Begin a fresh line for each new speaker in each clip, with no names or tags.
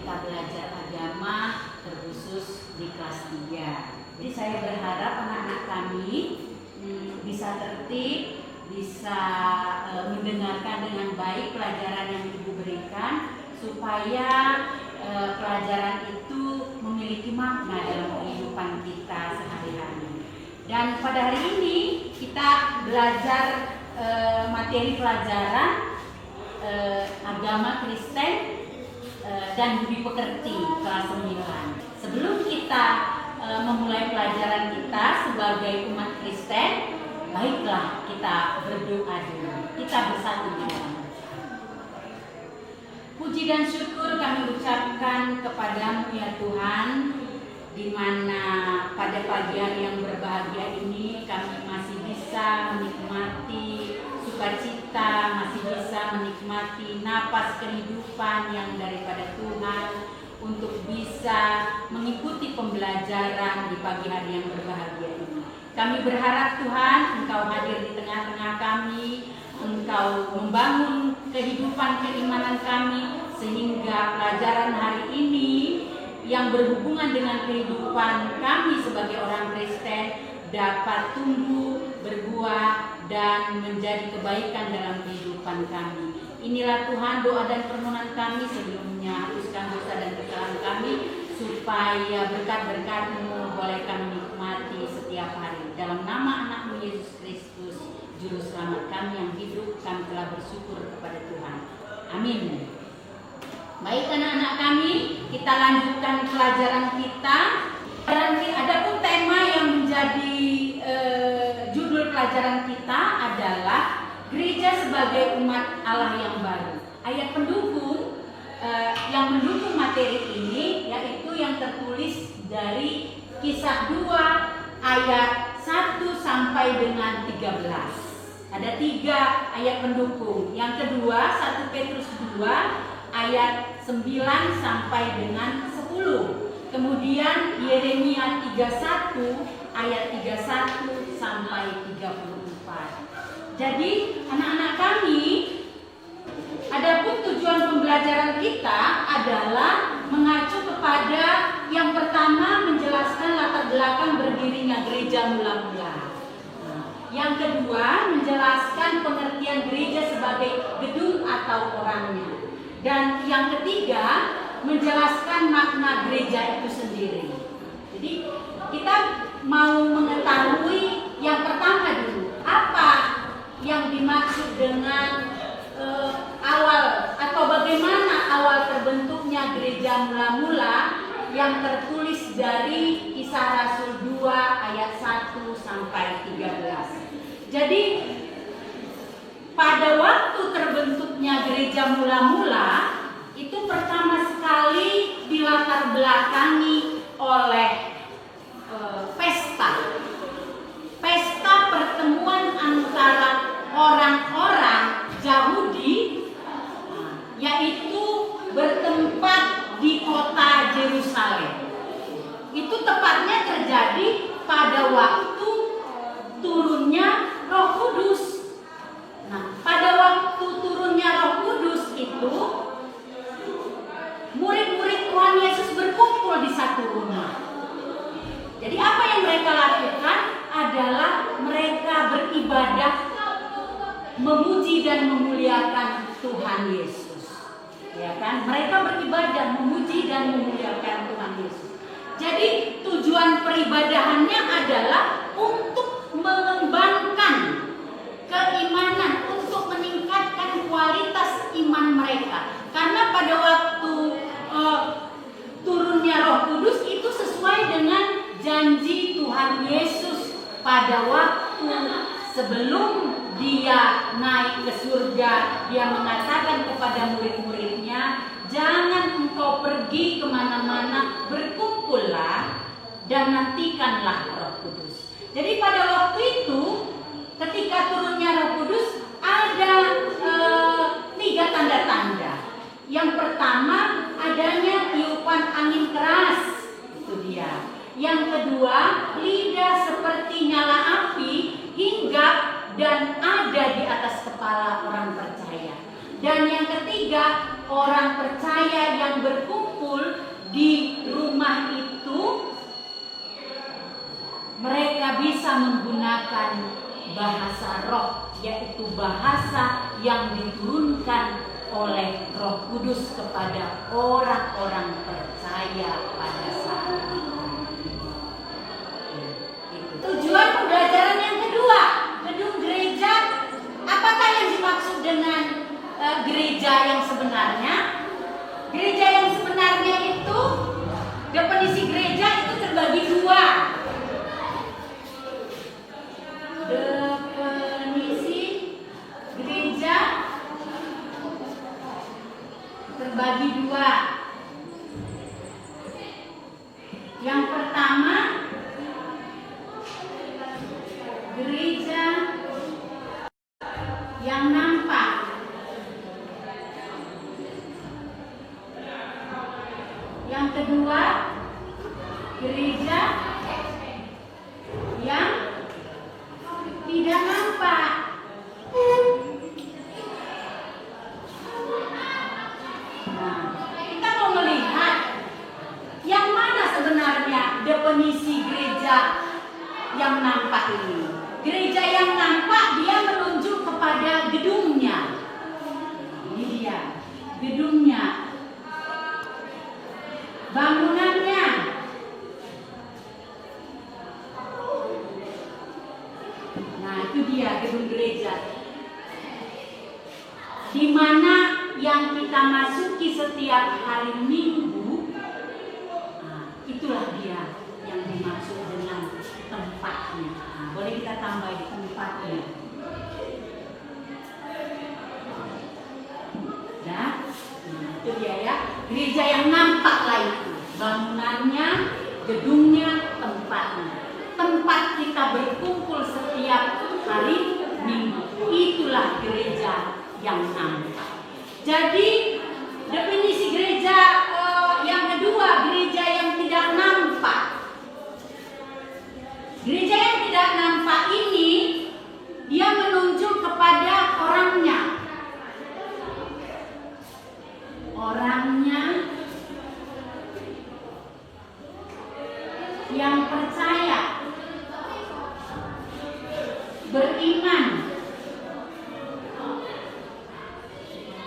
kita belajar agama terkhusus di kelas 3. Jadi saya berharap anak-anak kami bisa tertib, bisa mendengarkan dengan baik pelajaran yang Ibu berikan, supaya pelajaran itu memiliki makna dalam kehidupan kita sehari-hari. Dan pada hari ini kita belajar materi pelajaran agama Kristen dan budi pekerti kelas 9. Sebelum kita memulai pelajaran kita sebagai umat Kristen, baiklah kita berdoa dulu. Kita bersatu di dalam puji dan syukur kami ucapkan kepadamu ya Tuhan, di mana pada pagi hari yang berbahagia ini kami masih bisa menikmati sukacita, masih bisa menikmati napas kehidupan yang daripada Tuhan, untuk bisa mengikuti pembelajaran di pagi hari yang berbahagia ini. Kami berharap Tuhan Engkau hadir di tengah-tengah kami, Engkau membangun kehidupan keimanan kami, sehingga pelajaran hari ini yang berhubungan dengan kehidupan kami sebagai orang Kristen dapat tumbuh, berbuah, dan menjadi kebaikan dalam kehidupan kami. Inilah Tuhan doa dan permohonan kami sebelumnya. Hapuskan dosa dan kesalahan kami, supaya berkat-berkat-Mu boleh kami nikmati setiap hari. Dalam nama anak-Mu Yesus Kristus, Juru Selamat kami yang hidup, kami telah bersyukur kepada Tuhan. Amin. Baik anak-anak kami, kita lanjutkan pelajaran kita. Dan adapun tema yang menjadi judul pelajaran kita adalah Gereja sebagai umat Allah yang baru. Ayat pendukung yang mendukung materi ini yaitu yang tertulis dari Kisah 2 ayat 1 sampai dengan 13. Ada 3 ayat pendukung. Yang kedua 1 Petrus 2 ayat 9 sampai dengan 10. Kemudian Yeremia 31 ayat 31 sampai 34. Jadi anak-anak kami, adapun tujuan pembelajaran kita adalah mengacu kepada yang pertama, menjelaskan latar belakang berdirinya gereja mula-mula. Yang kedua, menjelaskan pengertian gereja sebagai gedung atau orangnya. Dan yang ketiga, menjelaskan makna gereja itu sendiri. Jadi kita mau mengetahui yang pertama dulu, apa yang dimaksud dengan awal atau bagaimana awal terbentuknya gereja mula-mula yang tertulis dari Kisah Rasul 2 ayat 1 sampai 13. Jadi pada waktu terbentuknya gereja mula-mula itu pertama sekali dilatar belakangi oleh pesta pertemuan antara orang-orang Yahudi, yaitu bertempat di kota Yerusalem. Itu tepatnya terjadi pada waktu turunnya Roh Kudus. Nah, pada waktu turunnya Roh Kudus itu, murid-murid Tuhan Yesus berkumpul di satu rumah. Jadi apa yang mereka lakukan adalah mereka beribadah, memuji dan memuliakan Tuhan Yesus. Ya kan? Mereka beribadah, memuji dan memuliakan Tuhan Yesus. Jadi tujuan peribadahannya adalah untuk mengembangkan keimanan, untuk meningkatkan kualitas iman mereka. Karena pada waktu turunnya Roh Kudus itu sesuai dengan janji Tuhan Yesus pada waktu sebelum Dia naik ke surga. Dia mengatakan kepada murid-muridnya, jangan engkau pergi kemana-mana, berkumpullah dan nantikanlah Roh Kudus. Jadi pada waktu itu ketika turunnya Roh Kudus ada 3 tanda-tanda. Yang pertama adanya tiupan angin keras, itu dia. Yang kedua, lidah seperti nyala api hinggap dan ada di atas kepala orang percaya. Dan yang ketiga, orang percaya yang berkumpul bisa menggunakan bahasa roh, yaitu bahasa yang diturunkan oleh Roh Kudus kepada orang-orang percaya pada saat itu. Tujuan pembelajaran yang kedua, gedung gereja. Apakah yang dimaksud dengan gereja yang sebenarnya? Gereja yang sebenarnya itu, definisi gereja itu terbagi dua. Definisi gereja terbagi dua. Yang pertama, gereja yang nampak. Yang kedua, gereja yang tidak nampak. Nah, kita mau melihat yang mana sebenarnya definisi gereja yang nampak ini. Gereja yang nampak dia menunjuk kepada gedungnya. Ini dia, gedungnya, bangunannya. Nah, itu dia gedung gereja, di mana yang kita masuki setiap hari Minggu. Nah, itulah dia yang dimaksud dengan tempatnya. Nah, boleh kita tambah di tempatnya. Nah, itu dia ya, gereja yang nampak lah itu, bangunannya, gedungnya, tempatnya. Tempat kita berkumpul setiap hari Minggu, itulah gereja yang nampak. Jadi definisi gereja yang kedua, gereja yang tidak nampak. Gereja yang tidak nampak ini dia menunjuk kepada orangnya. Orangnya yang percaya, beriman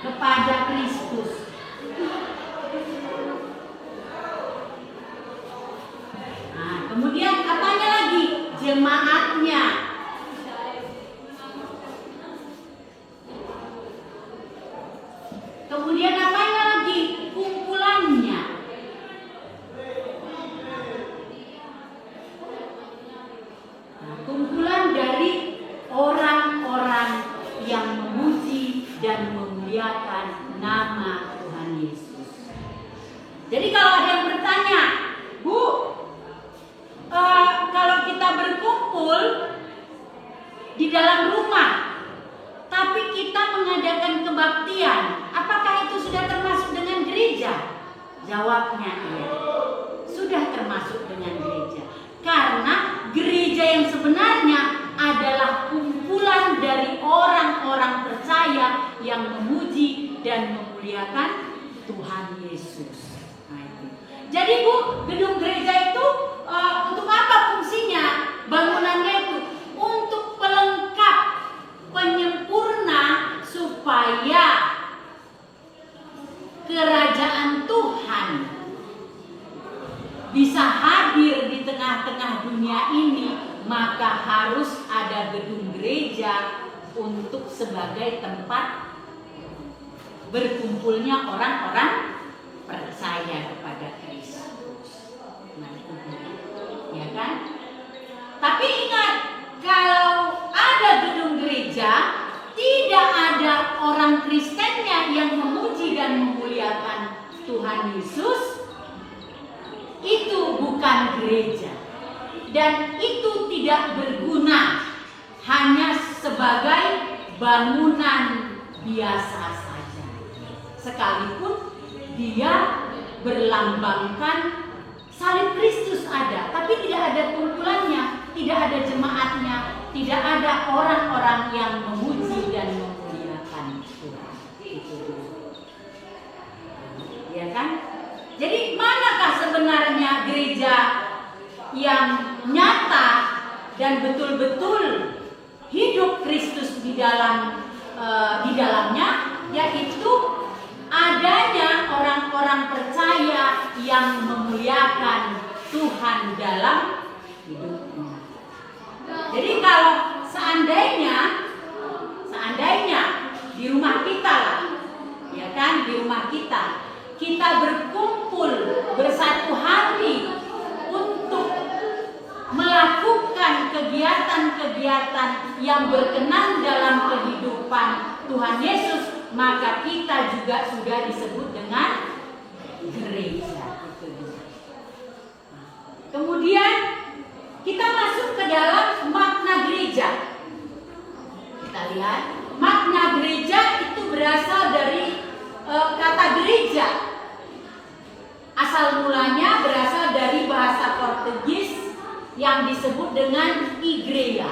kepada Kristus. Nah, kemudian apanya lagi? Jemaatnya. Kemudian apanya lagi? Kumpulannya. Nah, kumpulan dari orang-orang yang memuji dan memuliakan nama Tuhan Yesus. Jadi kalau ada yang bertanya, Bu, kalau kita berkumpul di dalam rumah, tapi kita mengadakan kebaktian, apakah itu sudah termasuk dengan gereja? Jawabnya iya, sudah termasuk dengan gereja. Karena gereja yang sebenarnya adalah kumpulan dari orang-orang percaya yang memuji dan memuliakan Tuhan Yesus. Nah, itu. Jadi Bu, gedung gereja itu untuk apa fungsinya? Bangunannya itu untuk pelengkap, penyempurna, supaya kerajaan Tuhan bisa hadir di tengah-tengah dunia ini, maka harus ada gedung gereja untuk sebagai tempat berkumpulnya orang-orang percaya kepada Kristus. Nah, itu ya kan? Tapi ingat, kalau ada gedung gereja, tidak ada orang Kristennya yang memuji dan memuliakan Tuhan Yesus, itu bukan gereja. Dan itu tidak berguna, hanya sebagai bangunan biasa saja. Sekalipun dia berlambangkan salib Kristus ada, tapi tidak ada kumpulannya, tidak ada jemaatnya, tidak ada orang-orang yang memuji dan memuliakan Tuhan. Itu, ya kan? Jadi manakah sebenarnya gereja yang nyata dan betul-betul hidup Kristus di dalamnya, yaitu adanya orang-orang percaya yang memuliakan Tuhan dalam hidupnya. Jadi kalau seandainya di rumah kita lah, ya kan, di rumah kita berkumpul bersatu hati untuk melakukan kegiatan-kegiatan yang berkenan dalam kehidupan Tuhan Yesus, maka kita juga sudah disebut dengan gereja. Kemudian kita masuk ke dalam makna gereja. Kita lihat, makna gereja itu berasal dari kata gereja. Asal mulanya berasal dari bahasa Portugis yang disebut dengan igreja.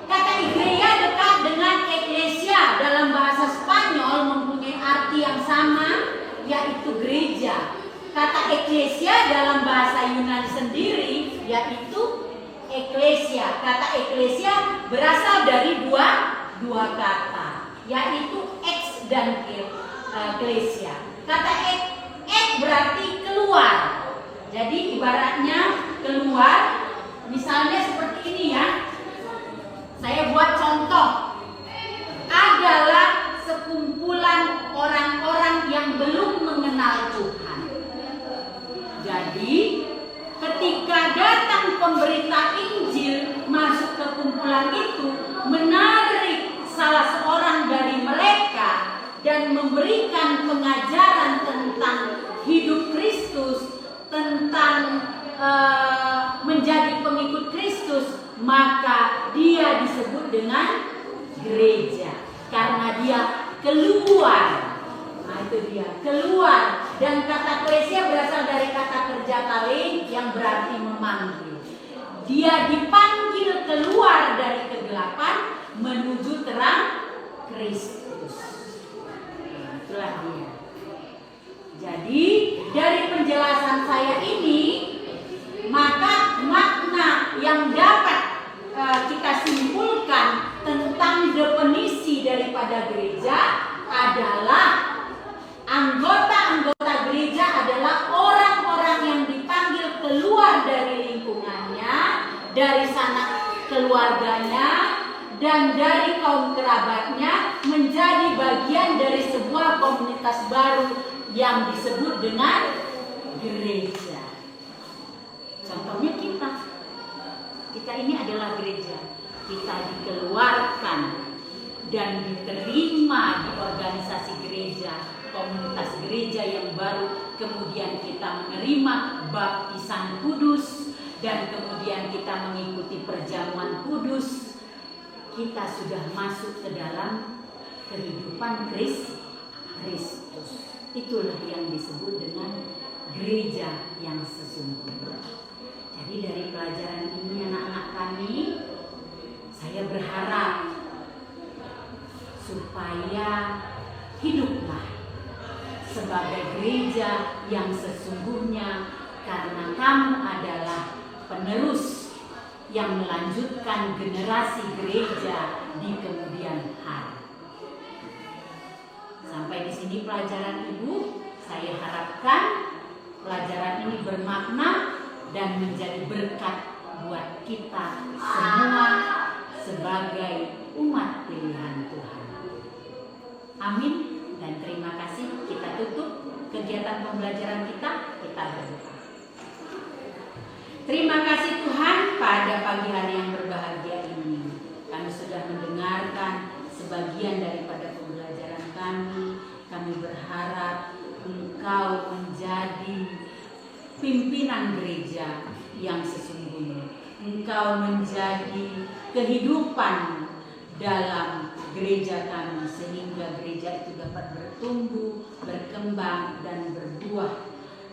Kata igreja dekat dengan eklesia dalam bahasa Spanyol mempunyai arti yang sama, yaitu gereja. Kata eklesia dalam bahasa Yunani sendiri yaitu eklesia. Kata eklesia berasal dari dua kata, yaitu ex dan eklesia. Kata ek berarti keluar. Jadi ibaratnya keluar, misalnya seperti ini ya. Saya buat contoh, adalah sekumpulan orang-orang yang belum mengenal Tuhan. Jadi ketika datang pemberita Injil masuk ke kumpulan itu, menarik salah seorang dari mereka dan memberikan pengajaran tentang hidup Kristus, tentang menjadi pengikut Kristus, maka dia disebut dengan gereja karena dia keluar. Nah itu dia, keluar. Dan kata eklesia berasal dari kata kerja kali yang berarti memanggil. Dia dipanggil keluar dari kegelapan menuju terang Kristus. Nah, itulah dia. Jadi dari penjelasan saya ini, maka makna yang dapat kita simpulkan tentang definisi daripada gereja adalah anggota-anggota gereja adalah orang-orang yang dipanggil keluar dari lingkungannya, dari sanak keluarganya, dan dari kaum kerabatnya, menjadi bagian dari sebuah komunitas baru yang disebut dengan gereja. Contohnya kita ini adalah gereja. Kita dikeluarkan dan diterima di organisasi gereja, komunitas gereja yang baru. Kemudian kita menerima baptisan kudus, dan kemudian kita mengikuti perjamuan kudus. Kita sudah masuk ke dalam kehidupan Kristus. Itulah yang disebut dengan gereja yang sesungguhnya. Jadi dari pelajaran ini anak-anak kami, saya berharap supaya hiduplah sebagai gereja yang sesungguhnya, karena kamu adalah penerus yang melanjutkan generasi gereja di kemudian hari. Sampai di sini pelajaran Ibu. Saya harapkan pelajaran ini bermakna dan menjadi berkat buat kita semua sebagai umat pilihan Tuhan. Amin dan terima kasih. Kita tutup kegiatan pembelajaran kita berdoa. Terima kasih Tuhan, pada pagi hari yang berbahagia ini kami sudah mendengarkan sebagian daripada pembelajaran kami. Kami berharap Engkau menjadi pimpinan gereja yang sesungguhnya. Engkau menjadi kehidupan dalam gereja kami, sehingga gereja itu dapat bertumbuh, berkembang, dan berbuah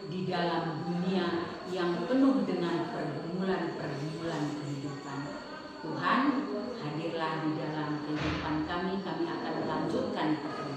di dalam dunia yang penuh dengan pergumulan-pergumulan kehidupan. Tuhan, hadirlah di dalam kehidupan kami. Kami akan melanjutkan pekerjaan